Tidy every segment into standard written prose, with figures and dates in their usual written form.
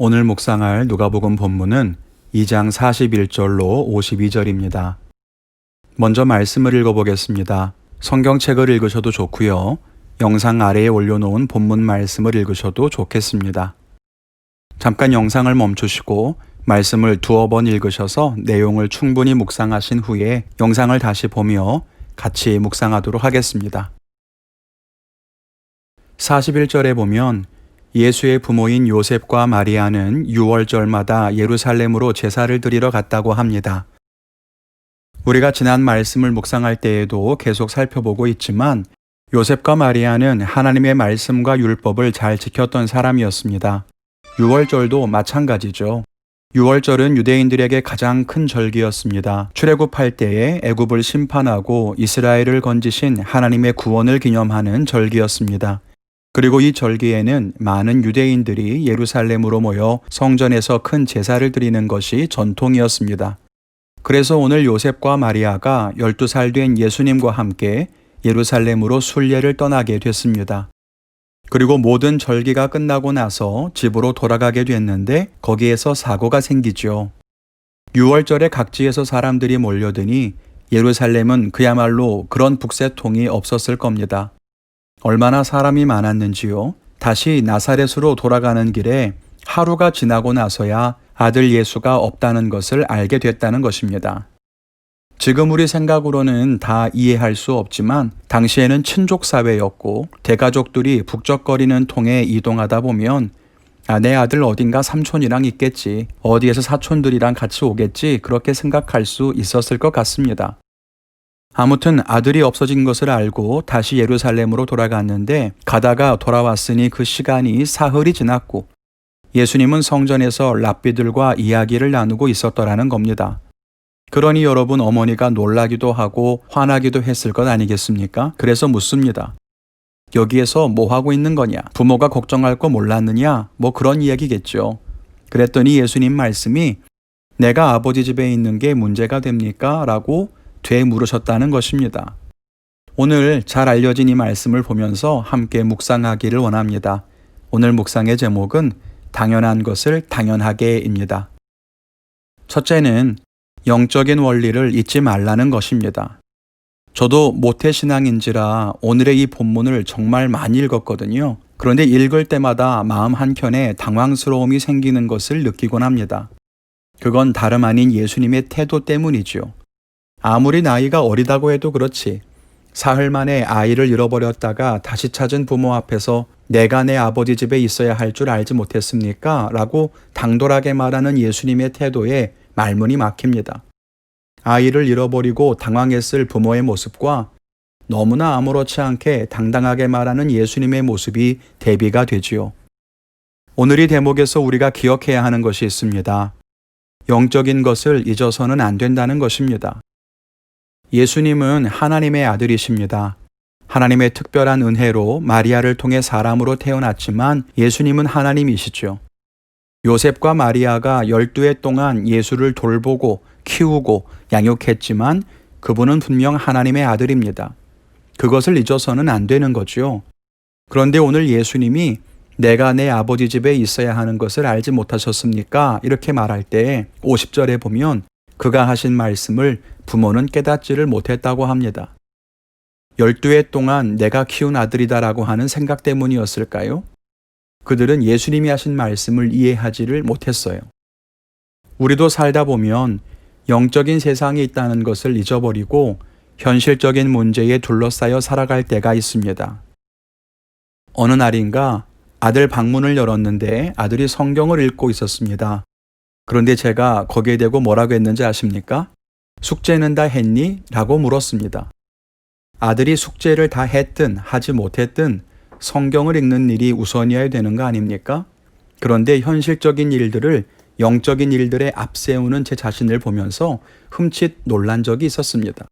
오늘 묵상할 누가복음 본문은 2장 41절로 52절입니다. 먼저 말씀을 읽어보겠습니다. 성경책을 읽으셔도 좋고요. 영상 아래에 올려놓은 본문 말씀을 읽으셔도 좋겠습니다. 잠깐 영상을 멈추시고 말씀을 두어 번 읽으셔서 내용을 충분히 묵상하신 후에 영상을 다시 보며 같이 묵상하도록 하겠습니다. 41절에 보면 예수의 부모인 요셉과 마리아는 유월절마다 예루살렘으로 제사를 드리러 갔다고 합니다. 우리가 지난 말씀을 묵상할 때에도 계속 살펴보고 있지만 요셉과 마리아는 하나님의 말씀과 율법을 잘 지켰던 사람이었습니다. 유월절도 마찬가지죠. 유월절은 유대인들에게 가장 큰 절기였습니다. 출애굽할 때에 애굽을 심판하고 이스라엘을 건지신 하나님의 구원을 기념하는 절기였습니다. 그리고 이 절기에는 많은 유대인들이 예루살렘으로 모여 성전에서 큰 제사를 드리는 것이 전통이었습니다. 그래서 오늘 요셉과 마리아가 12살 된 예수님과 함께 예루살렘으로 순례를 떠나게 됐습니다. 그리고 모든 절기가 끝나고 나서 집으로 돌아가게 됐는데 거기에서 사고가 생기죠. 유월절에 각지에서 사람들이 몰려드니 예루살렘은 그야말로 그런 북새통이 없었을 겁니다. 얼마나 사람이 많았는지요. 다시 나사렛으로 돌아가는 길에 하루가 지나고 나서야 아들 예수가 없다는 것을 알게 됐다는 것입니다. 지금 우리 생각으로는 다 이해할 수 없지만 당시에는 친족 사회였고 대가족들이 북적거리는 통에 이동하다 보면 내 아들 어딘가 삼촌이랑 있겠지, 어디에서 사촌들이랑 같이 오겠지, 그렇게 생각할 수 있었을 것 같습니다. 아무튼 아들이 없어진 것을 알고 다시 예루살렘으로 돌아갔는데 가다가 돌아왔으니 그 시간이 사흘이 지났고 예수님은 성전에서 랍비들과 이야기를 나누고 있었더라는 겁니다. 그러니 여러분, 어머니가 놀라기도 하고 화나기도 했을 것 아니겠습니까? 그래서 묻습니다. 여기에서 뭐 하고 있는 거냐? 부모가 걱정할 거 몰랐느냐? 뭐 그런 이야기겠죠. 그랬더니 예수님 말씀이 내가 아버지 집에 있는 게 문제가 됩니까? 라고 되물으셨다는 것입니다. 오늘 잘 알려진 이 말씀을 보면서 함께 묵상하기를 원합니다. 오늘 묵상의 제목은 당연한 것을 당연하게입니다. 첫째는 영적인 원리를 잊지 말라는 것입니다. 저도 모태신앙인지라 오늘의 이 본문을 정말 많이 읽었거든요. 그런데 읽을 때마다 마음 한켠에 당황스러움이 생기는 것을 느끼곤 합니다. 그건 다름 아닌 예수님의 태도 때문이죠. 아무리 나이가 어리다고 해도 그렇지, 사흘 만에 아이를 잃어버렸다가 다시 찾은 부모 앞에서 내가 내 아버지 집에 있어야 할 줄 알지 못했습니까? 라고 당돌하게 말하는 예수님의 태도에 말문이 막힙니다. 아이를 잃어버리고 당황했을 부모의 모습과 너무나 아무렇지 않게 당당하게 말하는 예수님의 모습이 대비가 되지요. 오늘 이 대목에서 우리가 기억해야 하는 것이 있습니다. 영적인 것을 잊어서는 안 된다는 것입니다. 예수님은 하나님의 아들이십니다. 하나님의 특별한 은혜로 마리아를 통해 사람으로 태어났지만 예수님은 하나님이시죠. 요셉과 마리아가 12해 동안 예수를 돌보고 키우고 양육했지만 그분은 분명 하나님의 아들입니다. 그것을 잊어서는 안 되는 거죠. 그런데 오늘 예수님이 내가 내 아버지 집에 있어야 하는 것을 알지 못하셨습니까? 이렇게 말할 때 50절에 보면 그가 하신 말씀을 부모는 깨닫지를 못했다고 합니다. 12해 동안 내가 키운 아들이다라고 하는 생각 때문이었을까요? 그들은 예수님이 하신 말씀을 이해하지를 못했어요. 우리도 살다 보면 영적인 세상에 있다는 것을 잊어버리고 현실적인 문제에 둘러싸여 살아갈 때가 있습니다. 어느 날인가 아들 방문을 열었는데 아들이 성경을 읽고 있었습니다. 그런데 제가 거기에 대고 뭐라고 했는지 아십니까? 숙제는 다 했니? 라고 물었습니다. 아들이 숙제를 다 했든 하지 못했든 성경을 읽는 일이 우선이어야 되는 거 아닙니까? 그런데 현실적인 일들을 영적인 일들에 앞세우는 제 자신을 보면서 흠칫 놀란 적이 있었습니다.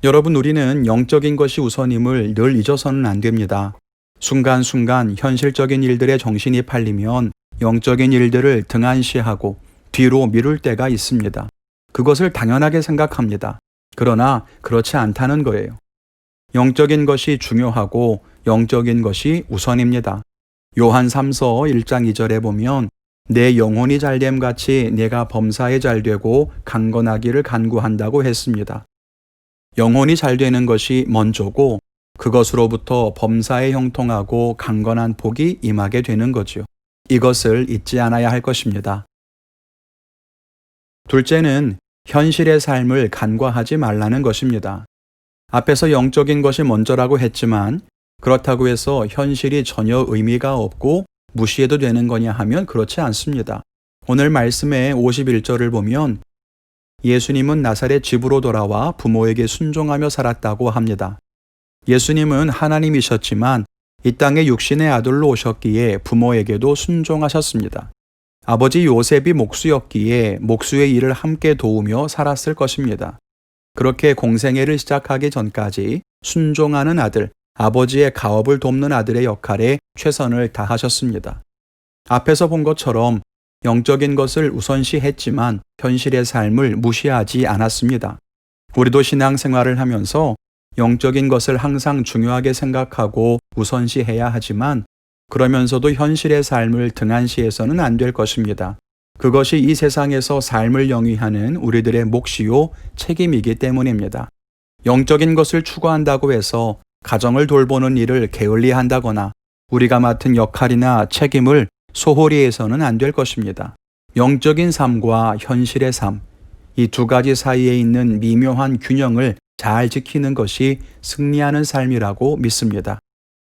여러분, 우리는 영적인 것이 우선임을 늘 잊어서는 안 됩니다. 순간순간 현실적인 일들에 정신이 팔리면 영적인 일들을 등한시하고 뒤로 미룰 때가 있습니다. 그것을 당연하게 생각합니다. 그러나 그렇지 않다는 거예요. 영적인 것이 중요하고 영적인 것이 우선입니다. 요한 3서 1장 2절에 보면 내 영혼이 잘됨 같이 내가 범사에 잘되고 강건하기를 간구한다고 했습니다. 영혼이 잘되는 것이 먼저고 그것으로부터 범사에 형통하고 강건한 복이 임하게 되는 거지요. 이것을 잊지 않아야 할 것입니다. 둘째는 현실의 삶을 간과하지 말라는 것입니다. 앞에서 영적인 것이 먼저라고 했지만 그렇다고 해서 현실이 전혀 의미가 없고 무시해도 되는 거냐 하면 그렇지 않습니다. 오늘 말씀의 51절을 보면 예수님은 나사렛 집으로 돌아와 부모에게 순종하며 살았다고 합니다. 예수님은 하나님이셨지만 이 땅에 육신의 아들로 오셨기에 부모에게도 순종하셨습니다. 아버지 요셉이 목수였기에 목수의 일을 함께 도우며 살았을 것입니다. 그렇게 공생애를 시작하기 전까지 순종하는 아들, 아버지의 가업을 돕는 아들의 역할에 최선을 다하셨습니다. 앞에서 본 것처럼 영적인 것을 우선시했지만 현실의 삶을 무시하지 않았습니다. 우리도 신앙생활을 하면서 영적인 것을 항상 중요하게 생각하고 우선시해야 하지만 그러면서도 현실의 삶을 등한시해서는 안 될 것입니다. 그것이 이 세상에서 삶을 영위하는 우리들의 몫이요 책임이기 때문입니다. 영적인 것을 추구한다고 해서 가정을 돌보는 일을 게을리한다거나 우리가 맡은 역할이나 책임을 소홀히 해서는 안 될 것입니다. 영적인 삶과 현실의 삶, 이 두 가지 사이에 있는 미묘한 균형을 잘 지키는 것이 승리하는 삶이라고 믿습니다.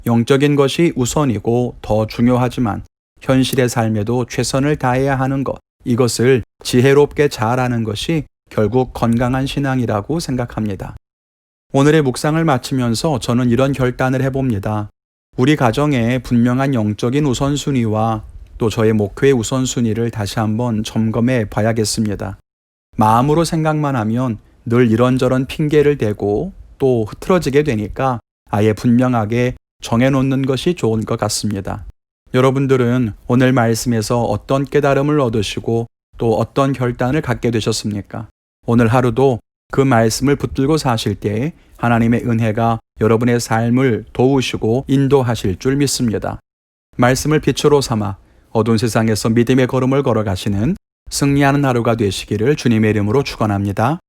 영적인 것이 우선이고 더 중요하지만 현실의 삶에도 최선을 다해야 하는 것, 이것을 지혜롭게 잘하는 것이 결국 건강한 신앙이라고 생각합니다. 오늘의 묵상을 마치면서 저는 이런 결단을 해봅니다. 우리 가정에 분명한 영적인 우선순위와 또 저의 목회의 우선순위를 다시 한번 점검해 봐야겠습니다. 마음으로 생각만 하면 늘 이런저런 핑계를 대고 또 흐트러지게 되니까 아예 분명하게 정해놓는 것이 좋은 것 같습니다. 여러분들은 오늘 말씀에서 어떤 깨달음을 얻으시고 또 어떤 결단을 갖게 되셨습니까? 오늘 하루도 그 말씀을 붙들고 사실 때 하나님의 은혜가 여러분의 삶을 도우시고 인도하실 줄 믿습니다. 말씀을 빛으로 삼아 어두운 세상에서 믿음의 걸음을 걸어가시는 승리하는 하루가 되시기를 주님의 이름으로 축원합니다.